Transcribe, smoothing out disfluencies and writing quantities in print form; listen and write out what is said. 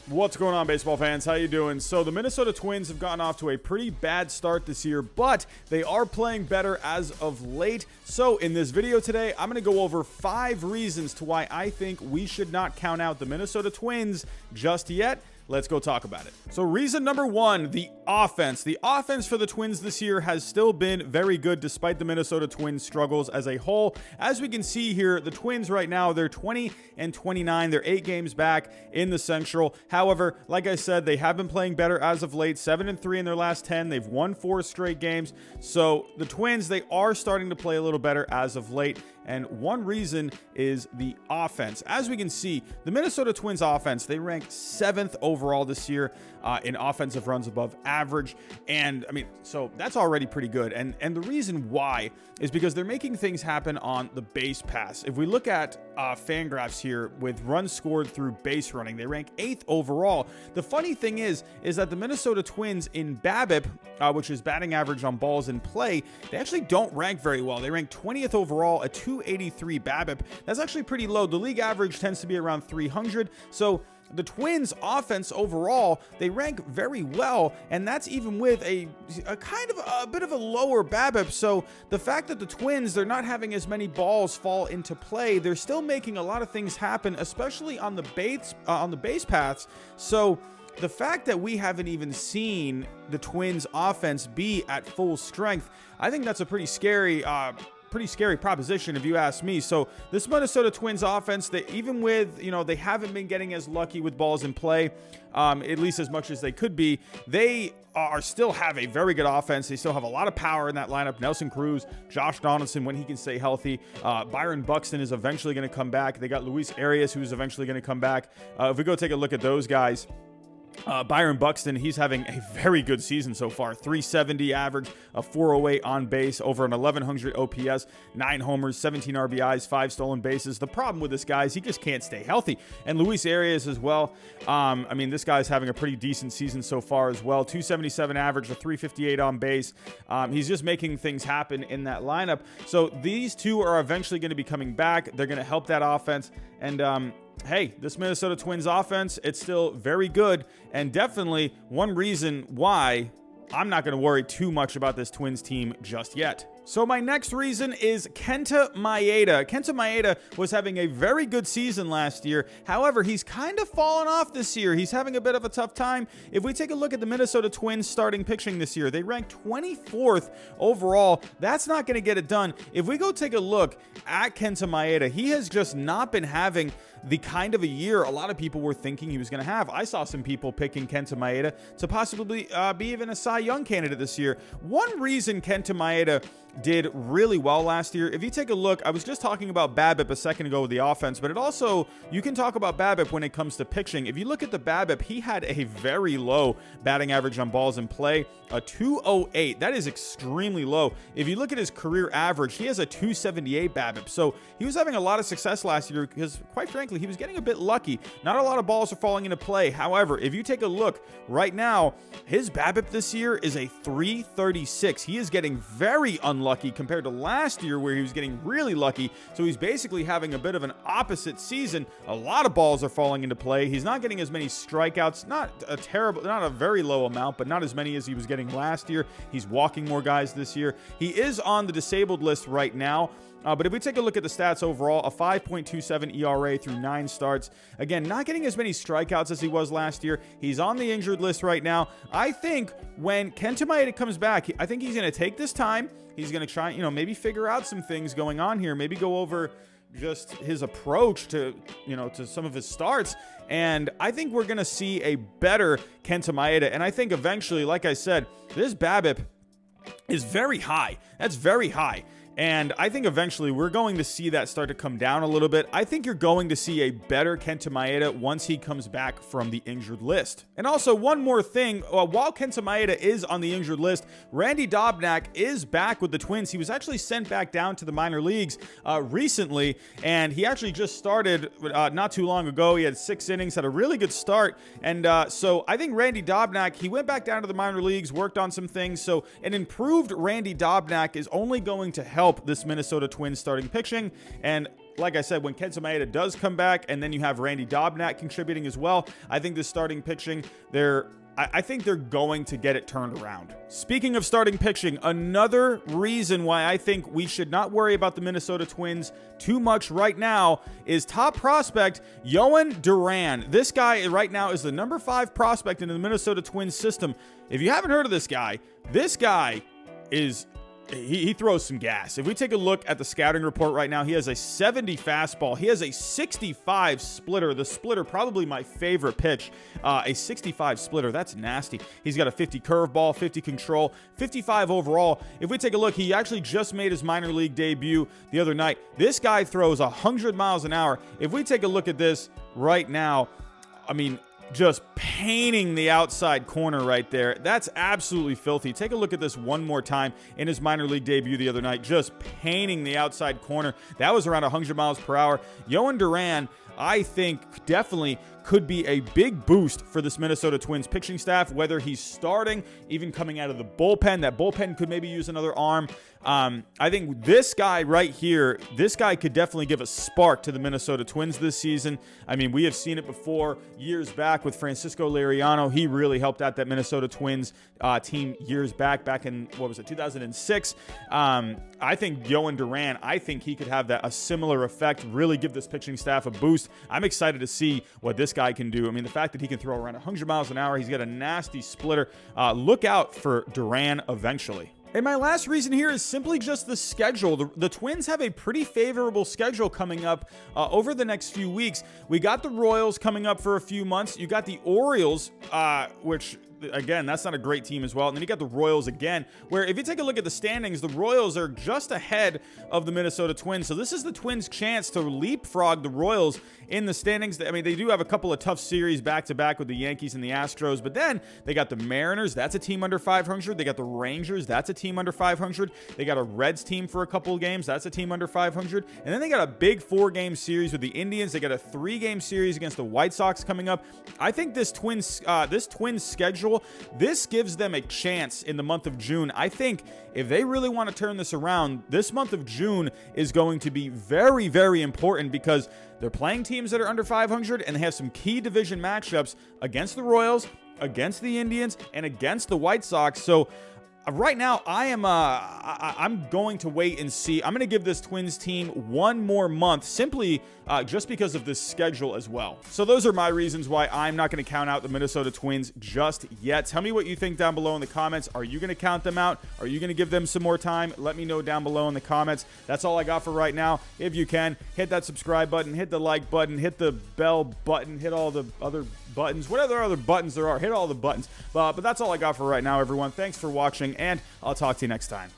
What's going on, baseball fans? How you doing? So the Minnesota Twins have gotten off to a pretty bad start this year, but they are playing better as of late. So in this video today, I'm going to go over 5 reasons to why I think we should not count out the Minnesota Twins just yet. Let's go talk about it. So reason number 1, the offense. The offense for the Twins this year has still been very good despite the Minnesota Twins struggles as a whole. As we can see here, the Twins right now, they're 20-29. They're 8 games back in the Central. However, like I said, they have been playing better as of late. 7-3 in their last 10. They've won 4 straight games. So the Twins, they are starting to play a little better as of late. And one reason is the offense. As we can see, the Minnesota Twins offense, they rank 7th overall this year in offensive runs above average. And I mean, so that's already pretty good. And the reason why is because they're making things happen on the base pass. If we look at Fangraphs here with runs scored through base running, they rank 8th overall. The funny thing is that the Minnesota Twins in BABIP, which is batting average on balls in play, they actually don't rank very well. They rank 20th overall at 283 BABIP. That's actually pretty low. The league average tends to be around 300. So the Twins offense overall, they rank very well, and that's even with a kind of a bit of a lower BABIP. So the fact that the Twins, they're not having as many balls fall into play, they're still making a lot of things happen, especially on the base paths. So the fact that we haven't even seen the Twins offense be at full strength, I think that's a pretty scary proposition if you ask me. So this Minnesota Twins offense, that even with, they haven't been getting as lucky with balls in play, at least as much as they could be, they still have a very good offense. They still have a lot of power in that lineup. Nelson Cruz, Josh Donaldson when he can stay healthy. Byron Buxton is eventually going to come back. They got Luis Arias, who's eventually going to come back. If we go take a look at those guys, Byron Buxton, he's having a very good season so far. 370 average, a 408 on base, over an 1100 OPS, 9 homers, 17 RBIs, 5 stolen bases. The problem with this guy is he just can't stay healthy. And Luis Arias as well. I mean, this guy's having a pretty decent season so far as well. 277 average, a 358 on base. He's just making things happen in that lineup. So these two are eventually going to be coming back. They're going to help that offense. And hey, this Minnesota Twins offense, it's still very good, and definitely one reason why I'm not going to worry too much about this Twins team just yet. So my next reason is Kenta Maeda. Kenta Maeda was having a very good season last year. However, he's kind of fallen off this year. He's having a bit of a tough time. If we take a look at the Minnesota Twins starting pitching this year, they rank 24th overall. That's not going to get it done. If we go take a look at Kenta Maeda, he has just not been having the kind of a year a lot of people were thinking he was going to have. I saw some people picking Kenta Maeda to possibly be even a Cy Young candidate this year. One reason Kenta Maeda did really well last year, if you take a look, I was just talking about BABIP a second ago with the offense, but it also, you can talk about BABIP when it comes to pitching. If you look at the BABIP, he had a very low batting average on balls in play, a 208. That is extremely low. If you look at his career average, he has a 278 BABIP. So he was having a lot of success last year because, quite frankly, he was getting a bit lucky. Not a lot of balls are falling into play. However, if you take a look right now, his BABIP this year is a 336. He is getting very unlucky compared to last year where he was getting really lucky. So he's basically having a bit of an opposite season. A lot of balls are falling into play. He's not getting as many strikeouts, not a very low amount, but not as many as he was getting last year. He's walking more guys this year. He is on the disabled list right now. But if we take a look at the stats overall, a 5.27 ERA through 9 starts. Again, not getting as many strikeouts as he was last year. He's on the injured list right now. I think when Kenta Maeda comes back, I think he's going to take this time. He's going to try, maybe figure out some things going on here. Maybe go over just his approach to some of his starts. And I think we're going to see a better Kenta Maeda. And I think eventually, like I said, this BABIP is very high. That's very high. And I think eventually we're going to see that start to come down a little bit. I think you're going to see a better Kenta Maeda once he comes back from the injured list. And also one more thing, while Kenta Maeda is on the injured list, Randy Dobnak is back with the Twins. He was actually sent back down to the minor leagues recently, and he actually just started not too long ago. He had 6 innings, had a really good start. And so I think Randy Dobnak, he went back down to the minor leagues, worked on some things. So an improved Randy Dobnak is only going to help this Minnesota Twins starting pitching. And like I said, when Kenta Maeda does come back, and then you have Randy Dobnak contributing as well, I think the starting pitching, I think they're going to get it turned around. Speaking of starting pitching, another reason why I think we should not worry about the Minnesota Twins too much right now is top prospect Johan Duran. This guy right now is the number 5 prospect in the Minnesota Twins system. If you haven't heard of this guy is... He throws some gas. If we take a look at the scouting report right now, he has a 70 fastball. He has a 65 splitter. The splitter, probably my favorite pitch. A 65 splitter, that's nasty. He's got a 50 curveball, 50 control, 55 overall. If we take a look, he actually just made his minor league debut the other night. This guy throws 100 miles an hour. If we take a look at this right now, I mean, just painting the outside corner right there. That's absolutely filthy. Take a look at this one more time in his minor league debut the other night. Just painting the outside corner. That was around 100 miles per hour. Johan Duran, I think, definitely could be a big boost for this Minnesota Twins pitching staff, whether he's starting, even coming out of the bullpen. That bullpen could maybe use another arm. I think this guy right here, this guy could definitely give a spark to the Minnesota Twins this season. I mean, we have seen it before years back with Francisco Liriano. He really helped out that Minnesota Twins team years back in, 2006. I think Johan Duran, I think he could have a similar effect, really give this pitching staff a boost. I'm excited to see what this guy can do. I mean, the fact that he can throw around 100 miles an hour, he's got a nasty splitter. Look out for Duran eventually. And my last reason here is simply just the schedule. The Twins have a pretty favorable schedule coming up over the next few weeks. We got the Royals coming up for a few months. You got the Orioles, which... Again, that's not a great team as well. And then you got the Royals again, where if you take a look at the standings, the Royals are just ahead of the Minnesota Twins. So this is the Twins' chance to leapfrog the Royals in the standings. I mean, they do have a couple of tough series back-to-back with the Yankees and the Astros, but then they got the Mariners. That's a team under 500. They got the Rangers. That's a team under 500. They got a Reds team for a couple of games. That's a team under 500. And then they got a big 4-game series with the Indians. They got a 3-game series against the White Sox coming up. I think this Twins schedule, this gives them a chance in the month of June. I think if they really want to turn this around, this month of June is going to be very, very important because they're playing teams that are under 500 and they have some key division matchups against the Royals, against the Indians, and against the White Sox. So right now, I'm going to wait and see. I'm going to give this Twins team one more month simply just because of this schedule as well. So those are my reasons why I'm not going to count out the Minnesota Twins just yet. Tell me what you think down below in the comments. Are you going to count them out? Are you going to give them some more time? Let me know down below in the comments. That's all I got for right now. If you can, hit that subscribe button, hit the like button, hit the bell button, hit all the other buttons, whatever other buttons there are, hit all the buttons. But that's all I got for right now, everyone. Thanks for watching, and I'll talk to you next time.